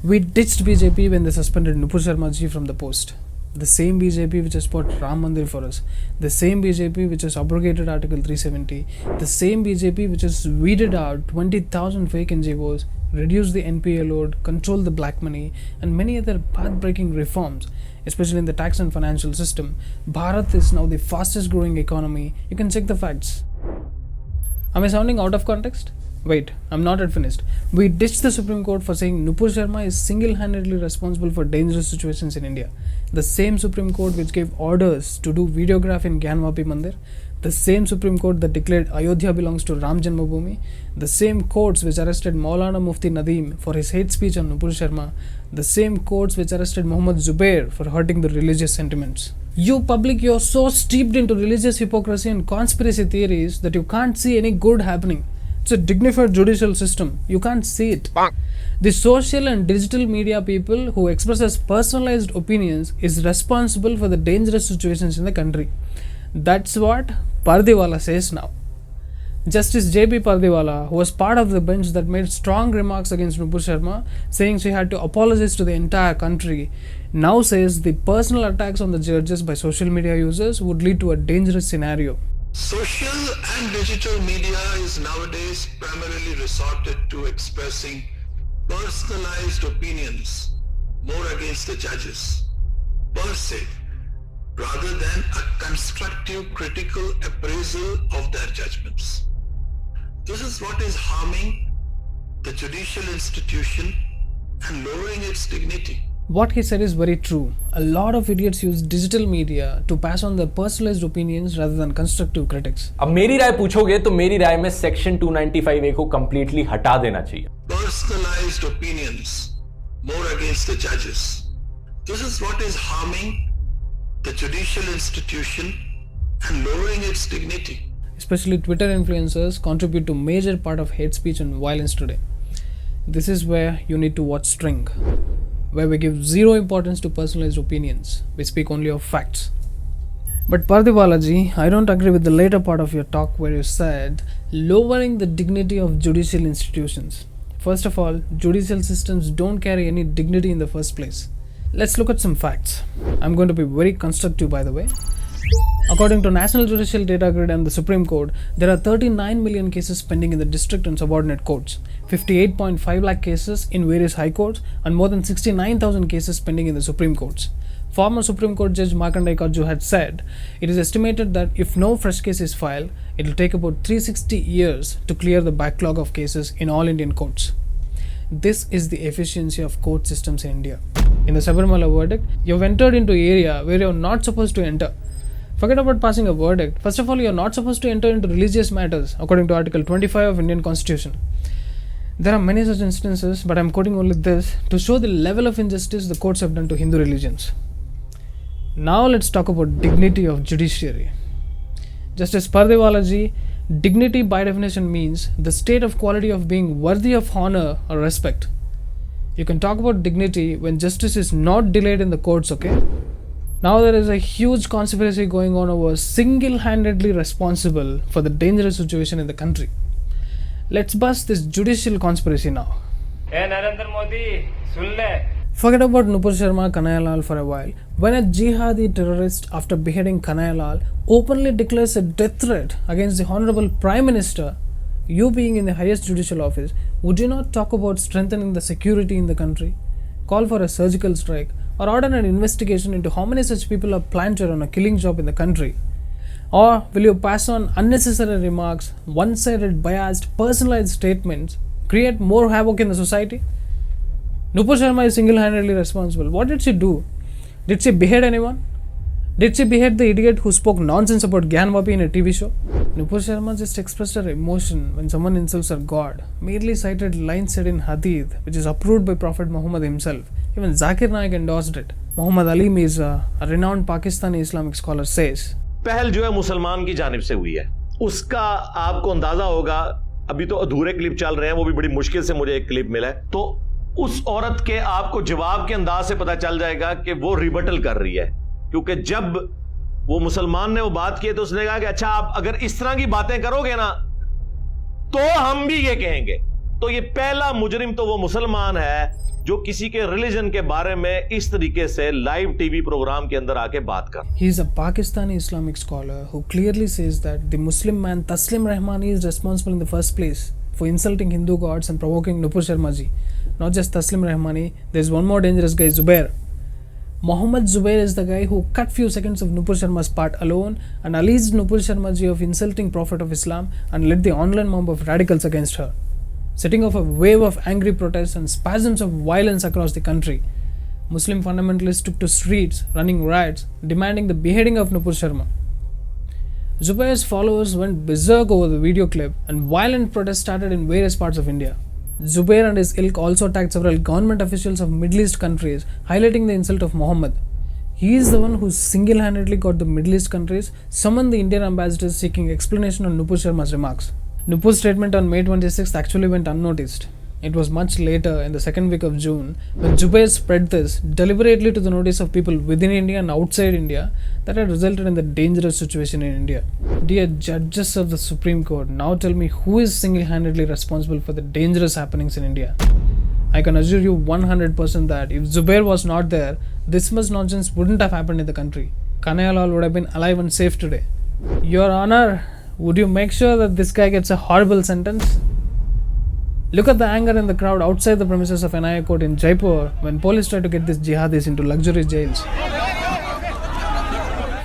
We ditched BJP when they suspended Nupur Sharma ji from the post. The same BJP which has fought Ram Mandir for us, the same BJP which has abrogated Article 370, the same BJP which has weeded out 20,000 fake NGOs, reduced the NPA load, controlled the black money, and many other path-breaking reforms, especially in the tax and financial system. Bharat is now the fastest growing economy. You can check the facts. Am I sounding out of context? Wait, I'm not yet finished. We ditched the Supreme Court for saying Nupur Sharma is single-handedly responsible for dangerous situations in India. The same Supreme Court which gave orders to do videograph in Gyanvapi Mandir. The same Supreme Court that declared Ayodhya belongs to Ram Janmabhoomi. The same courts which arrested Maulana Mufti Nadeem for his hate speech on Nupur Sharma. The same courts which arrested Muhammad Zubair for hurting the religious sentiments. You public, you're so steeped into religious hypocrisy and conspiracy theories that you can't see any good happening. It's a dignified judicial system. You can't see it. The social and digital media people who express as personalized opinions is responsible for the dangerous situations in the country. That's what Pardiwala says now. Justice J.B. Pardiwala, who was part of the bench that made strong remarks against Nupur Sharma, saying she had to apologize to the entire country, now says the personal attacks on the judges by social media users would lead to a dangerous scenario. Social and digital media is nowadays primarily resorted to expressing personalized opinions more against the judges per se, rather than a constructive critical appraisal of their judgments. This is what is harming the judicial institution and lowering its dignity. What he said is very true. A lot of idiots use digital media to pass on their personalized opinions rather than constructive critics. अब मेरी राय पूछोगे तो मेरी राय में section 295A को completely हटा देना चाहिए. Personalized opinions more against the judges. This is what is harming the judicial institution and lowering its dignity. Especially Twitter influencers contribute to major part of hate speech and violence today. This is where you need to watch String, where we give zero importance to personalized opinions. We speak only of facts. But Pardiwala ji, I don't agree with the later part of your talk where you said lowering the dignity of judicial institutions. First of all, judicial systems don't carry any dignity in the first place. Let's look at some facts. I'm going to be very constructive, by the way. According to National Judicial Data Grid and the Supreme Court, there are 39 million cases pending in the district and subordinate courts, 58.5 lakh cases in various high courts, and more than 69,000 cases pending in the Supreme Courts. Former Supreme Court Judge Markanday Kajju had said, it is estimated that if no fresh case is filed, it will take about 360 years to clear the backlog of cases in all Indian courts. This is the efficiency of court systems in India. In the Sabarimala verdict, you have entered into an area where you are not supposed to enter. Forget about passing a verdict. First of all, you are not supposed to enter into religious matters according to Article 25 of Indian Constitution. There are many such instances, but I am quoting only this to show the level of injustice the courts have done to Hindu religions. Now let's talk about dignity of judiciary. Justice Pardiwala ji, dignity by definition means the state of quality of being worthy of honor or respect. You can talk about dignity when justice is not delayed in the courts, okay? Now there is a huge conspiracy going on over single-handedly responsible for the dangerous situation in the country. Let's bust this judicial conspiracy now. Hey Narendra Modi, sun le. Forget about Nupur Sharma Kanhaiya for a while. When a jihadi terrorist, after beheading Kanhaiya, openly declares a death threat against the Honorable Prime Minister, you being in the highest judicial office, would you not talk about strengthening the security in the country? Call for a surgical strike or order an investigation into how many such people are planted on a killing job in the country? Or will you pass on unnecessary remarks, one-sided, biased, personalized statements, create more havoc in the society? Nupur Sharma is single-handedly responsible. What did she do? Did she behead anyone? Did she behead the idiot who spoke nonsense about Gyanvapi in a TV show? Nupur Sharma just expressed her emotion when someone insults her God, merely cited lines said in Hadith, which is approved by Prophet Muhammad himself. Even Zakir Naik endorsed it. Muhammad Ali Mirza, a renowned Pakistani Islamic scholar, says, पहल जो है मुसलमान की जानिब से हुई है, उसका आपको अंदाजा होगा. अभी तो अधूरे क्लिप चल रहे हैं, वो भी बड़ी मुश्किल से मुझे एक क्लिप मिला है, तो उस औरत के आपको जवाब के अंदाज से पता चल जाएगा कि वो रिबटल कर रही है. क्योंकि जब वो मुसलमान ने वो बात की तो उसने कहा कि अच्छा आप अगर इस तरह की बातें करोगे ना तो हम भी ये कहेंगे. तो ये पहला मुजरिम तो वो मुसलमान है जो किसी के रिलीजन के बारे में इस तरीके से लाइव टीवी प्रोग्राम के अंदर आके बात कर। He is a Pakistani Islamic scholar who clearly says that the Muslim man Taslim Rahmani is responsible in the first place for insulting Hindu gods and provoking Nupur Sharma ji. Not just Taslim Rahmani, there is one more dangerous guy, Zubair. Mohammed Zubair is the guy who cut few seconds of Nupur Sharma's part alone and alleged Nupur Sharma ji of insulting Prophet of Islam and led the online mob of radicals against her, setting off a wave of angry protests and spasms of violence across the country. Muslim fundamentalists took to streets, running riots, demanding the beheading of Nupur Sharma. Zubair's followers went berserk over the video clip and violent protests started in various parts of India. Zubair and his ilk also attacked several government officials of Middle East countries, highlighting the insult of Muhammad. He is the one who single-handedly got the Middle East countries summoned the Indian ambassadors seeking explanation on Nupur Sharma's remarks. Nupur's statement on May 26th actually went unnoticed. It was much later in the second week of June when Zubair spread this deliberately to the notice of people within India and outside India that had resulted in the dangerous situation in India. Dear judges of the Supreme Court, now tell me who is single-handedly responsible for the dangerous happenings in India. I can assure you 100% that if Zubair was not there, this much nonsense wouldn't have happened in the country. Kanayalal would have been alive and safe today. Your Honor, would you make sure that this guy gets a horrible sentence? Look at the anger in the crowd outside the premises of NIA court in Jaipur when police tried to get these jihadis into luxury jails.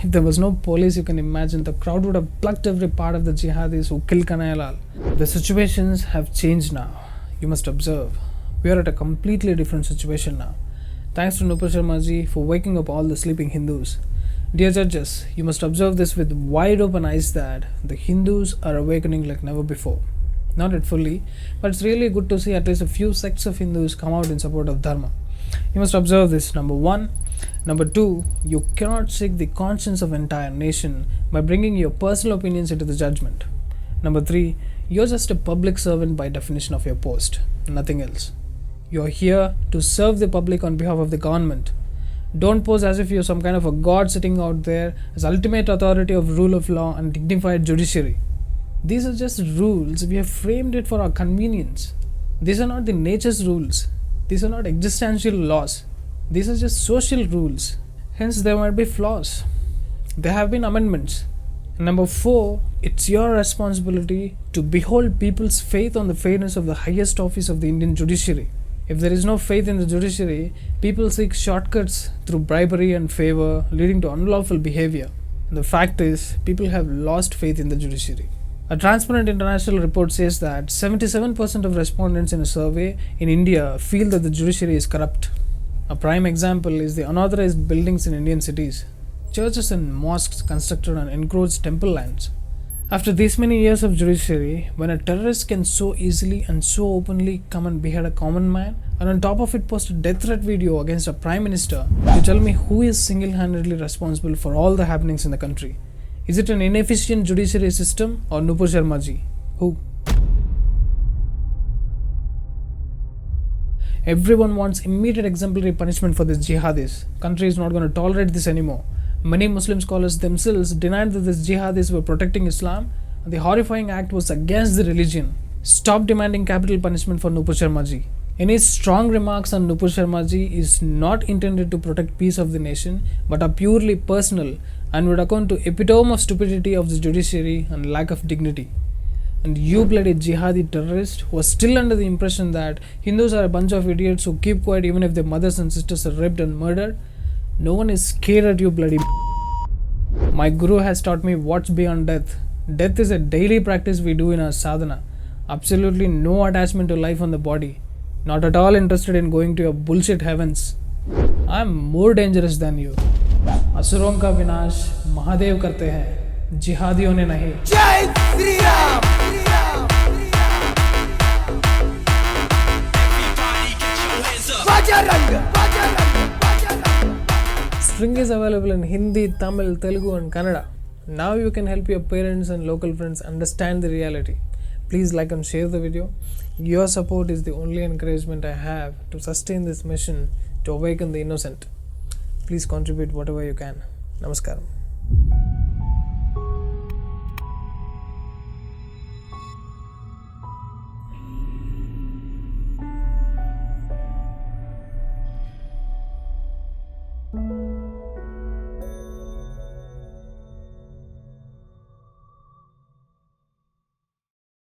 If there was no police, you can imagine the crowd would have plucked every part of the jihadis who killed Kanayalal. The situations have changed now. You must observe. We are at a completely different situation now. Thanks to Nupur Sharma ji for waking up all the sleeping Hindus. Dear judges, you must observe this with wide open eyes that the Hindus are awakening like never before. Not yet fully, but it's really good to see at least a few sects of Hindus come out in support of Dharma. You must observe this, number one. Number two, you cannot shake the conscience of entire nation by bringing your personal opinions into the judgment. Number three, you're just a public servant by definition of your post, nothing else. You're here to serve the public on behalf of the government. Don't pose as if you're some kind of a god sitting out there as ultimate authority of rule of law and dignified judiciary. These are just rules. We have framed it for our convenience. These are not the nature's rules. These are not existential laws. These are just social rules. Hence, there might be flaws. There have been amendments. Number four, it's your responsibility to behold people's faith on the fairness of the highest office of the Indian judiciary. If there is no faith in the judiciary, people seek shortcuts through bribery and favor, leading to unlawful behavior. And the fact is, people have lost faith in the judiciary. A Transparent International report says that 77% of respondents in a survey in India feel that the judiciary is corrupt. A prime example is the unauthorized buildings in Indian cities, churches and mosques constructed on encroached temple lands. After these many years of judiciary, when a terrorist can so easily and so openly come and behead a common man, and on top of it post a death threat video against a prime minister, you tell me who is single-handedly responsible for all the happenings in the country? Is it an inefficient judiciary system or Nupur Sharma ji? Who? Everyone wants immediate exemplary punishment for these jihadis. Country is not going to tolerate this anymore. Many Muslim scholars themselves denied that these jihadis were protecting Islam and the horrifying act was against the religion. Stop demanding capital punishment for Nupur Sharma ji. Any strong remarks on Nupur Sharma ji is not intended to protect peace of the nation but are purely personal and would account to epitome of stupidity of the judiciary and lack of dignity. And you bloody jihadi terrorist who are still under the impression that Hindus are a bunch of idiots who keep quiet even if their mothers and sisters are raped and murdered, no one is scared at you bloody. My guru has taught me what's beyond death. Death is a daily practice we do in our sadhana. Absolutely no attachment to life on the body. Not at all interested in going to your bullshit heavens. I am more dangerous than you. असुरों का विनाश महादेव करते हैं, जिहादियों ने नहीं. जय Shri Ram. String is available in Hindi, Tamil, Telugu and Kannada. Now you can help your parents and local friends understand the reality. Please like and share the video. Your support is the only encouragement I have to sustain this mission to awaken the innocent. Please contribute whatever you can. Namaskaram.